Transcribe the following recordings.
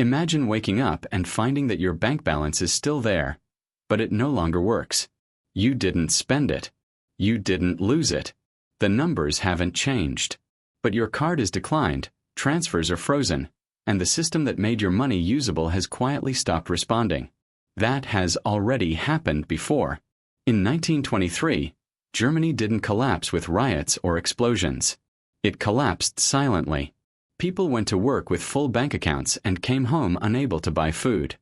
Imagine waking up and finding that your bank balance is still there, but it no longer works. You didn't spend it. You didn't lose it. The numbers haven't changed. But your card is declined, transfers are frozen, and the system that made your money usable has quietly stopped responding. That has already happened before. In 1923, Germany didn't collapse with riots or explosions. It collapsed silently. People went to work with full bank accounts and came home unable to buy food.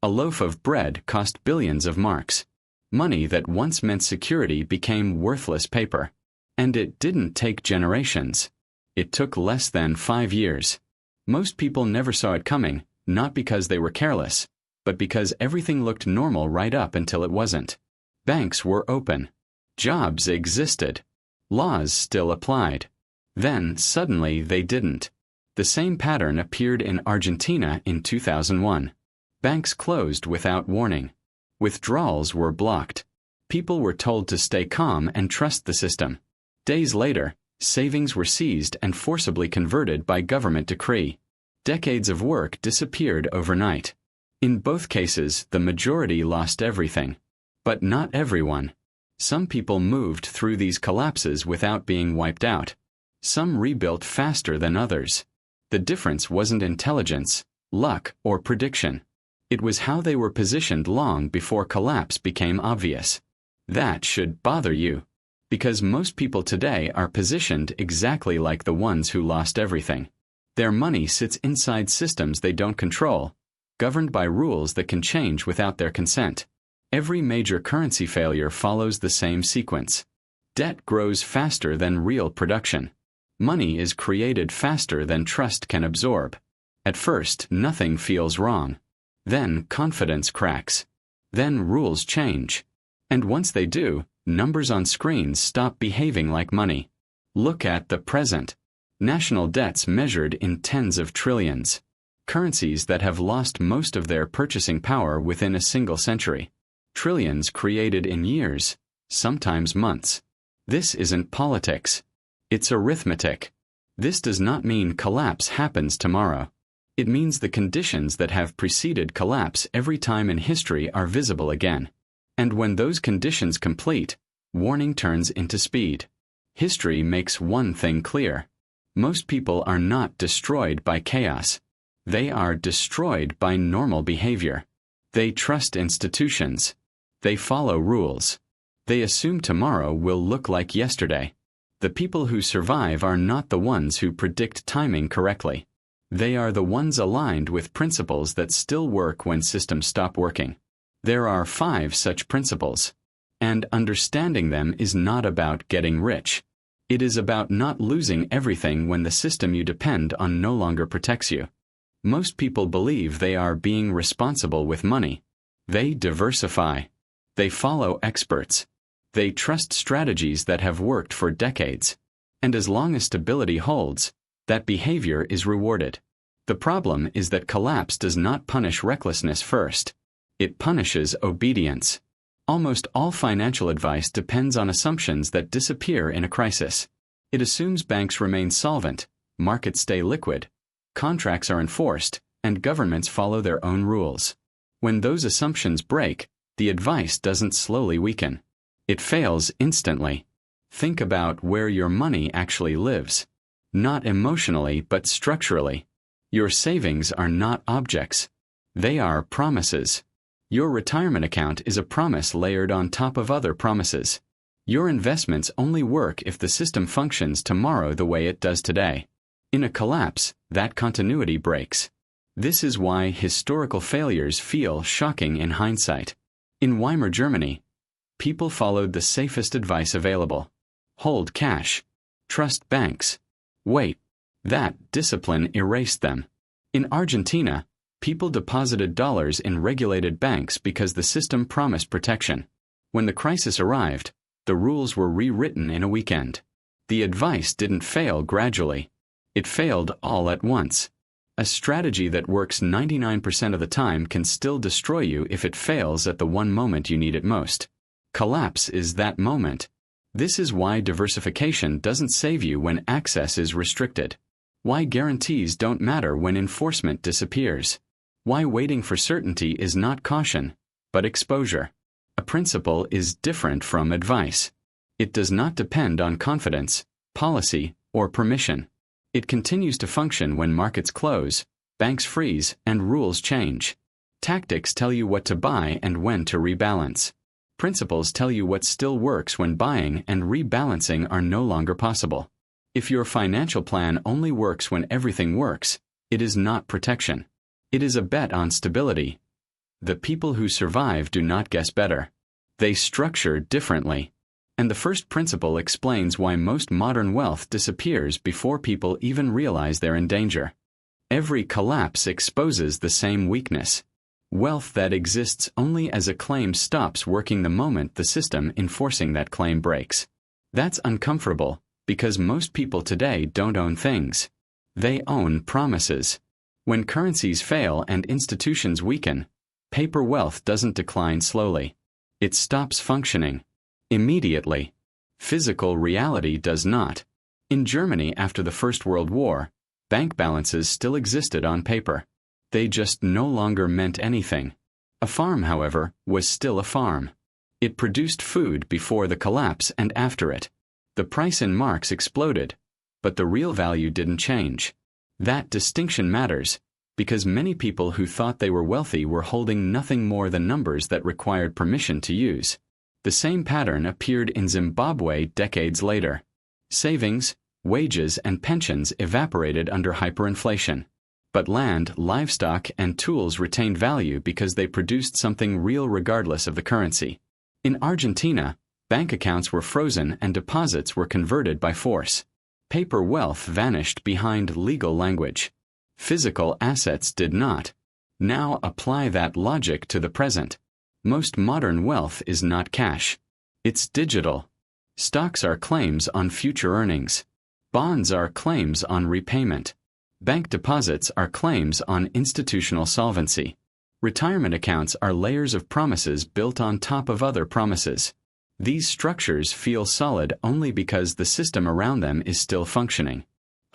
A loaf of bread cost billions of marks. Money that once meant security became worthless paper. And it didn't take generations. It took less than 5 years. Most people never saw it coming, not because they were careless, but because everything looked normal right up until it wasn't. Banks were open. Jobs existed. Laws still applied. Then, suddenly, they didn't. The same pattern appeared in Argentina in 2001. Banks closed without warning. Withdrawals were blocked. People were told to stay calm and trust the system. Days later, savings were seized and forcibly converted by government decree. Decades of work disappeared overnight. In both cases, the majority lost everything. But not everyone. Some people moved through these collapses without being wiped out. Some rebuilt faster than others. The difference wasn't intelligence, luck, or prediction. It was how they were positioned long before collapse became obvious. That should bother you. Because most people today are positioned exactly like the ones who lost everything. Their money sits inside systems they don't control, governed by rules that can change without their consent. Every major currency failure follows the same sequence. Debt grows faster than real production. Money is created faster than trust can absorb. At first, nothing feels wrong. Then confidence cracks. Then rules change. And once they do, numbers on screens stop behaving like money. Look at the present. National debts measured in tens of trillions. Currencies that have lost most of their purchasing power within a single century. Trillions created in years, sometimes months. This isn't politics. It's arithmetic. This does not mean collapse happens tomorrow. It means the conditions that have preceded collapse every time in history are visible again. And when those conditions complete, warning turns into speed. History makes one thing clear. Most people are not destroyed by chaos. They are destroyed by normal behavior. They trust institutions. They follow rules. They assume tomorrow will look like yesterday. The people who survive are not the ones who predict timing correctly. They are the ones aligned with principles that still work when systems stop working. There are 5 such principles. And understanding them is not about getting rich. It is about not losing everything when the system you depend on no longer protects you. Most people believe they are being responsible with money. They diversify. They follow experts. They trust strategies that have worked for decades. And as long as stability holds, that behavior is rewarded. The problem is that collapse does not punish recklessness first. It punishes obedience. Almost all financial advice depends on assumptions that disappear in a crisis. It assumes banks remain solvent, markets stay liquid, contracts are enforced, and governments follow their own rules. When those assumptions break, the advice doesn't slowly weaken. It fails instantly. Think about where your money actually lives. Not emotionally, but structurally. Your savings are not objects. They are promises. Your retirement account is a promise layered on top of other promises. Your investments only work if the system functions tomorrow the way it does today. In a collapse, that continuity breaks. This is why historical failures feel shocking in hindsight. In Weimar Germany, people followed the safest advice available. Hold cash. Trust banks. Wait. That discipline erased them. In Argentina, people deposited dollars in regulated banks because the system promised protection. When the crisis arrived, the rules were rewritten in a weekend. The advice didn't fail gradually. It failed all at once. A strategy that works 99% of the time can still destroy you if it fails at the one moment you need it most. Collapse is that moment. This is why diversification doesn't save you when access is restricted. Why guarantees don't matter when enforcement disappears. Why waiting for certainty is not caution, but exposure. A principle is different from advice. It does not depend on confidence, policy, or permission. It continues to function when markets close, banks freeze, and rules change. Tactics tell you what to buy and when to rebalance. Principles tell you what still works when buying and rebalancing are no longer possible. If your financial plan only works when everything works, it is not protection. It is a bet on stability. The people who survive do not guess better. They structure differently. And the first principle explains why most modern wealth disappears before people even realize they're in danger. Every collapse exposes the same weakness. Wealth that exists only as a claim stops working the moment the system enforcing that claim breaks. That's uncomfortable, because most people today don't own things. They own promises. When currencies fail and institutions weaken, paper wealth doesn't decline slowly. It stops functioning immediately. Physical reality does not. In Germany after the First World War, bank balances still existed on paper. They just no longer meant anything. A farm, however, was still a farm. It produced food before the collapse and after it. The price in marks exploded, but the real value didn't change. That distinction matters, because many people who thought they were wealthy were holding nothing more than numbers that required permission to use. The same pattern appeared in Zimbabwe decades later. Savings, wages, and pensions evaporated under hyperinflation. But land, livestock, and tools retained value because they produced something real regardless of the currency. In Argentina, bank accounts were frozen and deposits were converted by force. Paper wealth vanished behind legal language. Physical assets did not. Now apply that logic to the present. Most modern wealth is not cash. It's digital. Stocks are claims on future earnings. Bonds are claims on repayment. Bank deposits are claims on institutional solvency. Retirement accounts are layers of promises built on top of other promises. These structures feel solid only because the system around them is still functioning.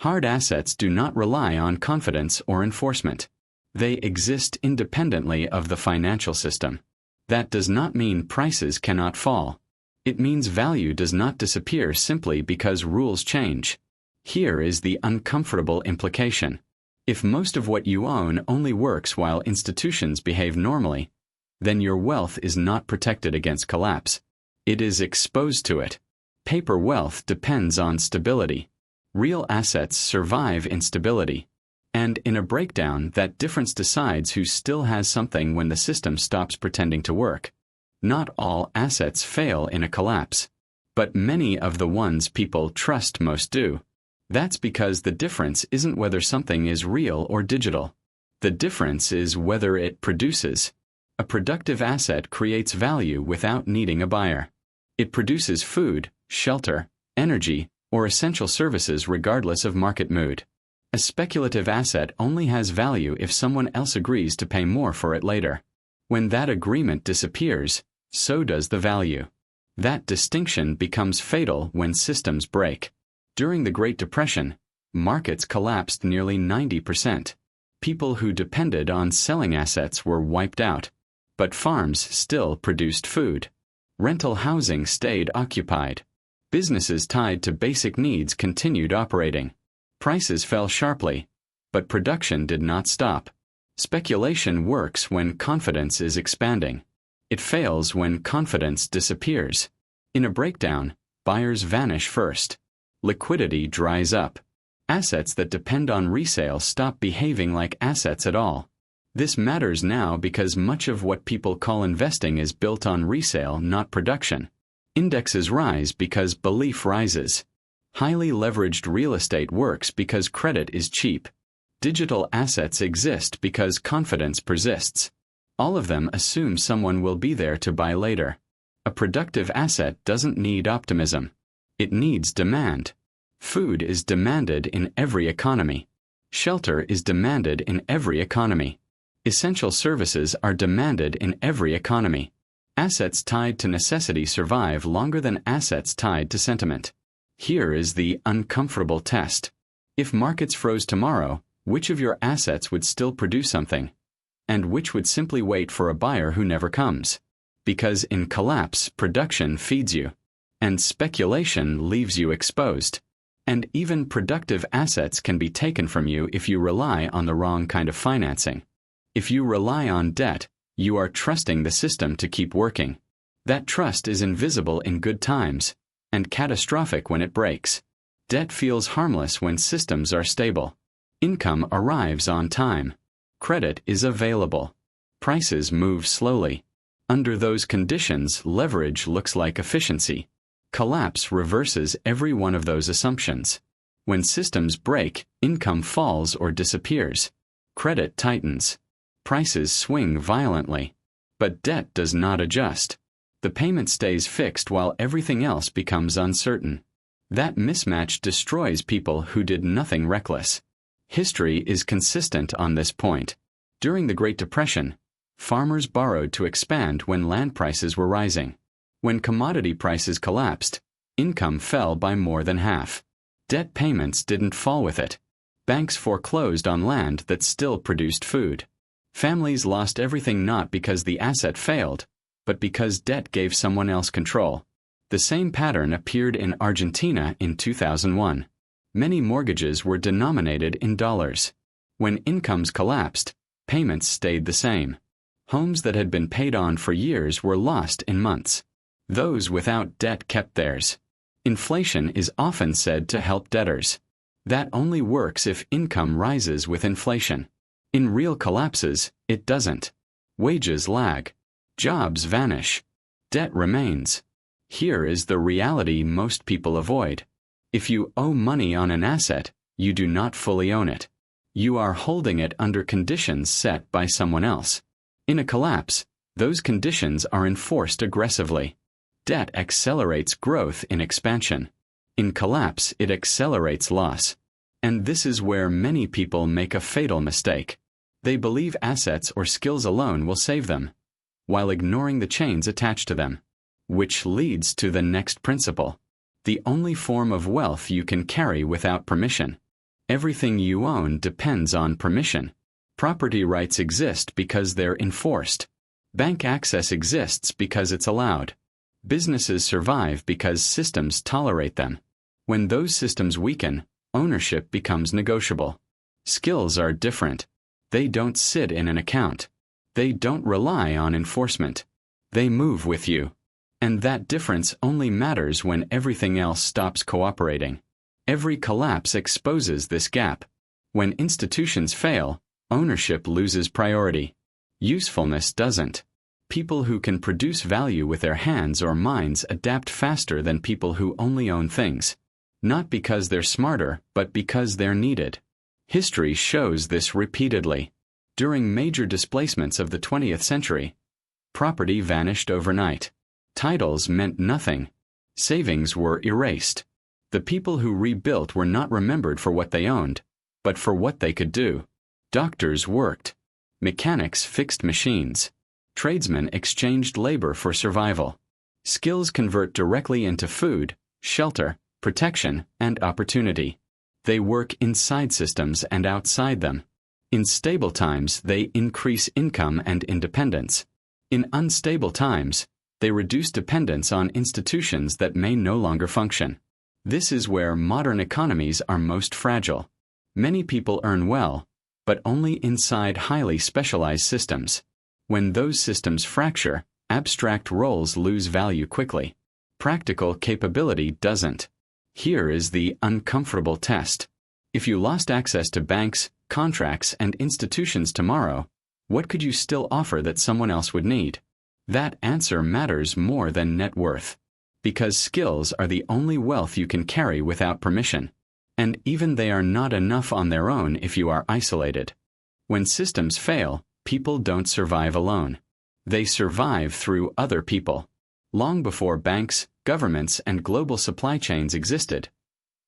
Hard assets do not rely on confidence or enforcement. They exist independently of the financial system. That does not mean prices cannot fall. It means value does not disappear simply because rules change. Here is the uncomfortable implication. If most of what you own only works while institutions behave normally, then your wealth is not protected against collapse. It is exposed to it. Paper wealth depends on stability. Real assets survive instability. And in a breakdown, that difference decides who still has something when the system stops pretending to work. Not all assets fail in a collapse, but many of the ones people trust most do. That's because the difference isn't whether something is real or digital. The difference is whether it produces. A productive asset creates value without needing a buyer. It produces food, shelter, energy, or essential services regardless of market mood. A speculative asset only has value if someone else agrees to pay more for it later. When that agreement disappears, so does the value. That distinction becomes fatal when systems break. During the Great Depression, markets collapsed nearly 90%. People who depended on selling assets were wiped out. But farms still produced food. Rental housing stayed occupied. Businesses tied to basic needs continued operating. Prices fell sharply, but production did not stop. Speculation works when confidence is expanding. It fails when confidence disappears. In a breakdown, buyers vanish first. Liquidity dries up. Assets that depend on resale stop behaving like assets at all. This matters now because much of what people call investing is built on resale, not production. Indexes rise because belief rises. Highly leveraged real estate works because credit is cheap. Digital assets exist because confidence persists. All of them assume someone will be there to buy later. A productive asset doesn't need optimism. It needs demand. Food is demanded in every economy. Shelter is demanded in every economy. Essential services are demanded in every economy. Assets tied to necessity survive longer than assets tied to sentiment. Here is the uncomfortable test. If markets froze tomorrow, which of your assets would still produce something? and which would simply wait for a buyer who never comes. Because in collapse, production feeds you, and speculation leaves you exposed. And even productive assets can be taken from you if you rely on the wrong kind of financing. If you rely on debt, you are trusting the system to keep working. That trust is invisible in good times, and catastrophic when it breaks. Debt feels harmless when systems are stable. Income arrives on time. Credit is available. Prices move slowly. Under those conditions, leverage looks like efficiency. Collapse reverses every one of those assumptions. When systems break, income falls or disappears. Credit tightens. Prices swing violently. But debt does not adjust. The payment stays fixed while everything else becomes uncertain. That mismatch destroys people who did nothing reckless. History is consistent on this point. During the Great Depression, farmers borrowed to expand when land prices were rising. When commodity prices collapsed, income fell by more than half. Debt payments didn't fall with it. Banks foreclosed on land that still produced food. Families lost everything not because the asset failed, but because debt gave someone else control. The same pattern appeared in Argentina in 2001. Many mortgages were denominated in dollars. When incomes collapsed, payments stayed the same. Homes that had been paid on for years were lost in months. Those without debt kept theirs. Inflation is often said to help debtors. That only works if income rises with inflation. In real collapses, it doesn't. Wages lag. Jobs vanish. Debt remains. Here is the reality most people avoid. If you owe money on an asset, you do not fully own it. You are holding it under conditions set by someone else. In a collapse, those conditions are enforced aggressively. Debt accelerates growth in expansion. In collapse, it accelerates loss. And this is where many people make a fatal mistake. They believe assets or skills alone will save them, while ignoring the chains attached to them. Which leads to the next principle. The only form of wealth you can carry without permission. Everything you own depends on permission. Property rights exist because they're enforced. Bank access exists because it's allowed. Businesses survive because systems tolerate them. When those systems weaken, ownership becomes negotiable. Skills are different. They don't sit in an account. They don't rely on enforcement. They move with you. And that difference only matters when everything else stops cooperating. Every collapse exposes this gap. When institutions fail, ownership loses priority. Usefulness doesn't. People who can produce value with their hands or minds adapt faster than people who only own things. Not because they're smarter, but because they're needed. History shows this repeatedly. During major displacements of the 20th century, property vanished overnight. Titles meant nothing. Savings were erased. The people who rebuilt were not remembered for what they owned, but for what they could do. Doctors worked. Mechanics fixed machines. Tradesmen exchanged labor for survival. Skills convert directly into food, shelter, protection, and opportunity. They work inside systems and outside them. In stable times, they increase income and independence. In unstable times, they reduce dependence on institutions that may no longer function. This is where modern economies are most fragile. Many people earn well, but only inside highly specialized systems. When those systems fracture, abstract roles lose value quickly. Practical capability doesn't. Here is the uncomfortable test. If you lost access to banks, contracts, and institutions tomorrow, what could you still offer that someone else would need? That answer matters more than net worth. Because skills are the only wealth you can carry without permission. And even they are not enough on their own if you are isolated. When systems fail, people don't survive alone. They survive through other people. Long before banks, governments, and global supply chains existed,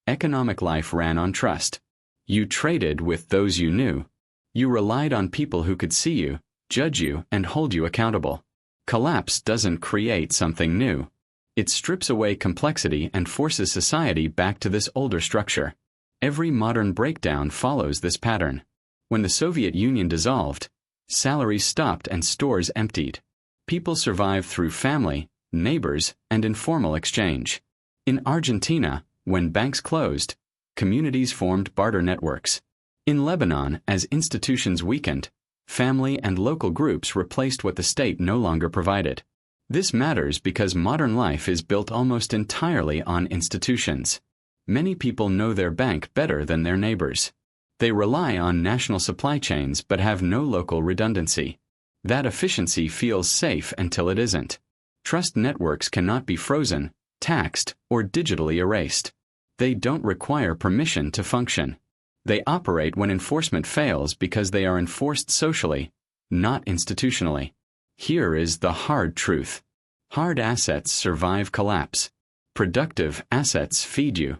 economic life ran on trust. You traded with those you knew. You relied on people who could see you, judge you, and hold you accountable. Collapse doesn't create something new. It strips away complexity and forces society back to this older structure. Every modern breakdown follows this pattern. When the Soviet Union dissolved, Salaries stopped and stores emptied. People survived through family, neighbors, and informal exchange. In Argentina, when banks closed, communities formed barter networks. In Lebanon, as institutions weakened, family and local groups replaced what the state no longer provided. This matters because modern life is built almost entirely on institutions. Many people know their bank better than their neighbors. They rely on national supply chains but have no local redundancy. That efficiency feels safe until it isn't. Trust networks cannot be frozen, taxed, or digitally erased. They don't require permission to function. They operate when enforcement fails because they are enforced socially, not institutionally. Here is the hard truth. Hard assets survive collapse. Productive assets feed you.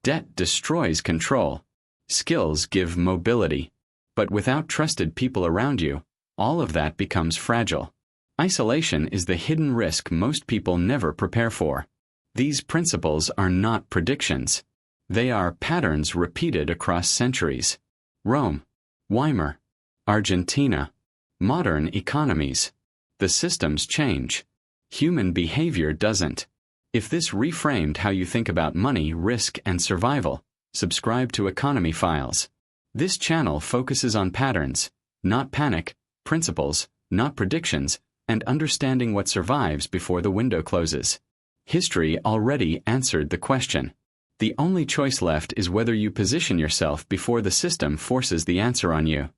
Debt destroys control. Skills give mobility. But without trusted people around you, all of that becomes fragile. Isolation is the hidden risk most people never prepare for. These principles are not predictions. They are patterns repeated across centuries. Rome, Weimar, Argentina, modern economies. The systems change. Human behavior doesn't. If this reframed how you think about money, risk, and survival, subscribe to Economy Files. This channel focuses on patterns, not panic, principles, not predictions, and understanding what survives before the window closes. History already answered the question. The only choice left is whether you position yourself before the system forces the answer on you.